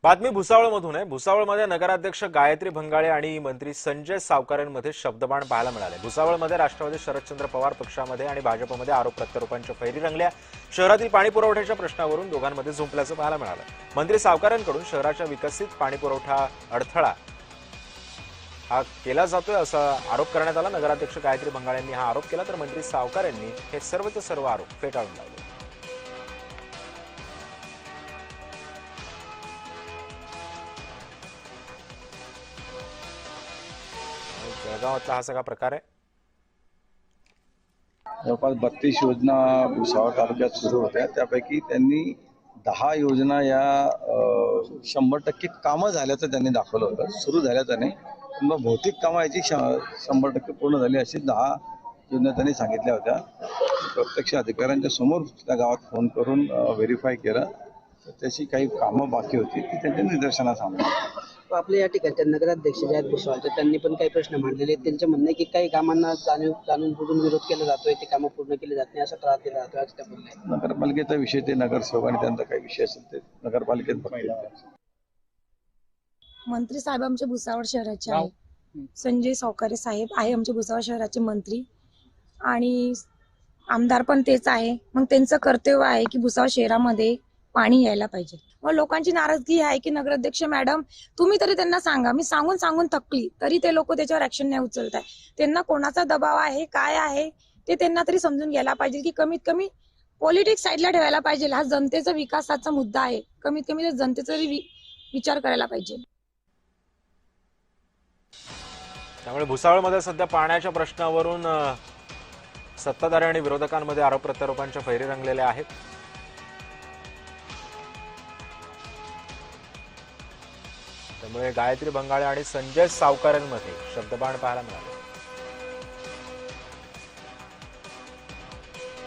बातमी भुसावळमधून आहे। भुसावळमध्ये नगराध्यक्ष गायत्री भंगाळे आणि मंत्री संजय सावकारेंमध्ये शब्दबाण पाहायला मिळाले। भुसावळमध्ये राष्ट्रवादी शरदचंद्र पवार पक्षामध्ये आणि भाजपमध्ये आरोप प्रत्यारोपांच्या फैरी रंगल्या। शहरातील पाणी पुरवठ्याच्या प्रश्नावरून दोघांमध्ये झुंपल्याचं पाहायला मिळालं। मंत्री सावकारेंकडून शहराच्या विकसित पाणी पुरवठा अडथळा हा केला जातोय असा आरोप करण्यात आला। नगराध्यक्ष गायत्री भंगाळेंनी हा आरोप केला तर मंत्री सावकारेंनी हे सर्वचे सर्व आरोप फेटाळून लावले। जळगावातला हा सगळा प्रकार आहे। जवळपास 32 योजना भुसावळ तालुक्यात सुरू होत्या। त्यापैकी त्यांनी 10 योजना या 100% कामं झाल्याचं त्यांनी दाखवलं होतं। सुरू झाल्याचं नाही, पण भौतिक कामं याची 100% पूर्ण झाली अशी 10 योजना त्यांनी सांगितल्या होत्या। प्रत्यक्ष अधिकाऱ्यांच्या समोर त्या गावात फोन करून व्हेरीफाय केलं, त्याची काही कामं बाकी होती ती त्यांच्या निदर्शनास आणली। आपल्या या ठिकाणच्या नगराध्यक्ष जे आहेत भुसावळचे त्यांनी पण काही प्रश्न मांडलेले आहेत। त्यांचे म्हणणे की काही कामांना जाणून बुजून विरोध केला जातोय, ते कामं पूर्ण केली जात नाही असं त्रास दिला जातोय आज त्या बोलले। नगरपालिकेचा विषय ते नगरसेवक आणि त्यांचा काही विषय असेल ते नगरपालिकेत बघतील। मंत्री साहेब आमचे भुसावळ शहराचे आहे, संजय सावकारे साहेब आहे आमचे भुसावळ शहराचे मंत्री आणि आमदार पण तेच आहे। मग त्यांचं कर्तव्य आहे की भुसावळ शहरामध्ये पाणी यायला पाहिजे। मग लोकांची नाराजगी आहे की नगराध्यक्ष मॅडम तुम्ही तरी त्यांना सांगा, मी सांगून थकली तरी ते लोक त्याच्यावर ऍक्शन नाही उचलत आहे। त्यांना कोणाचा दबाव आहे काय आहे ते त्यांना तरी समजून घ्यायला पाहिजे की कमीत कमी पॉलिटिक्स साईडला ठेवायला पाहिजे। हा जनतेचा विकासाचा मुद्दा आहे, कमीत कमी जनतेचा विचार करायला पाहिजे। त्यामुळे भुसावळमध्ये सध्या पाण्याच्या प्रश्नावरून सत्ताधारी आणि विरोधकांमध्ये आरोप प्रत्यारोपांच्या फैरी रंगलेल्या आहेत। त्यामुळे गायत्री भंगाळे आणि संजय सावकारेंमध्ये शब्दबाण पाहायला मिळाले।